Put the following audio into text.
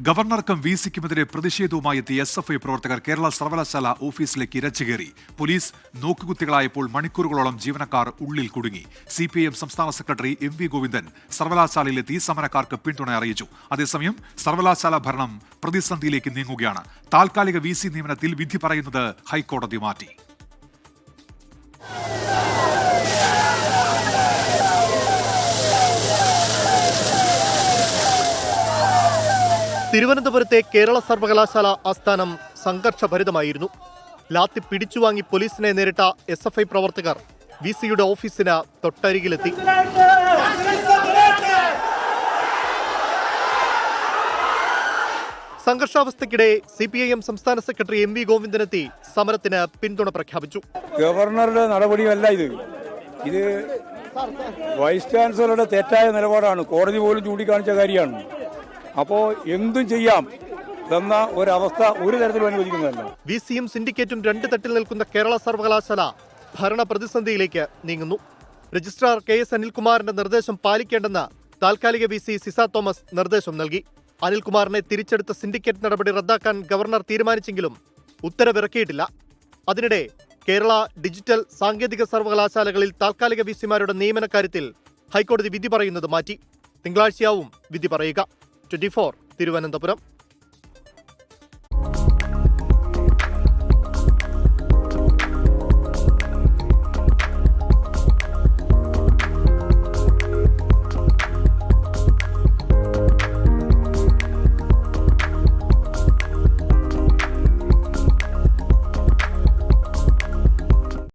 ഗവർണർക്കും വിസിക്കുമെതിരെ പ്രതിഷേധവുമായി എത്തിയ SFI പ്രവർത്തകർ കേരള സർവകലാശാല ഓഫീസിലേക്ക് ഇരച്ചുകയറി. പോലീസ് നോക്കുകുത്തികളായപ്പോൾ മണിക്കൂറുകളോളം ജീവനക്കാർ ഉള്ളിൽ കുടുങ്ങി. CPIM സംസ്ഥാന സെക്രട്ടറി MV ഗോവിന്ദൻ സർവകലാശാലയിലെത്തി സമരക്കാർക്ക് പിന്തുണ അറിയിച്ചു. അതേസമയം സർവകലാശാല ഭരണം പ്രതിസന്ധിയിലേക്ക് നീങ്ങുകയാണ്. താൽക്കാലിക VC നിയമനത്തിൽ വിധി പറയുന്നത് ഹൈക്കോടതി മാറ്റി. തിരുവനന്തപുരത്തെ കേരള സർവകലാശാല ആസ്ഥാനം സംഘർഷഭരിതമായിരുന്നു. ലാത്തി പിടിച്ചുവാങ്ങി പോലീസിനെ നേരിട്ട SFI പ്രവർത്തകർ VCയുടെ ഓഫീസിന് തൊട്ടരികിലെത്തി. സംഘർഷാവസ്ഥയ്ക്കിടെ CPIM സംസ്ഥാന സെക്രട്ടറി MV ഗോവിന്ദനെത്തി സമരത്തിന് പിന്തുണ പ്രഖ്യാപിച്ചു. ഗവർണറുടെ നടപടിയല്ല ഇത് വൈസ് ചാൻസലറുടെ തെറ്റായ നിലപാടാണ്. കോടതി പോലും ചൂണ്ടിക്കാണിച്ച കാര്യമാണ്. അപ്പോൾ എന്തും ചെയ്യാം എന്ന ഒരവസ്ഥ ഒരു തരത്തിലും അനുവദിക്കുന്നതല്ല. VCയും സിൻഡിക്കേറ്റും രണ്ട് തട്ടിൽ നിൽക്കുന്ന കേരള സർവകലാശാല ഭരണ പ്രതിസന്ധിയിലേക്ക് നീങ്ങുന്നു. രജിസ്ട്രാർ KS അനിൽകുമാറിന്റെ നിർദ്ദേശം പാലിക്കേണ്ടെന്ന് താൽക്കാലിക VC സിസ തോമസ് നിർദ്ദേശം നൽകി. അനിൽകുമാറിനെ തിരിച്ചെടുത്ത സിൻഡിക്കേറ്റ് നടപടി റദ്ദാക്കാൻ ഗവർണർ തീരുമാനിച്ചെങ്കിലും ഉത്തരവിറക്കിയിട്ടില്ല. അതിനിടെ കേരള ഡിജിറ്റൽ സാങ്കേതിക സർവകലാശാലകളിൽ താൽക്കാലിക VCമാരുടെ നിയമന കാര്യത്തിൽ ഹൈക്കോടതി വിധി പറയുന്നത് മാറ്റി. തിങ്കളാഴ്ചയാവും വിധി പറയുക. 24 തിരുവനന്തപുരം.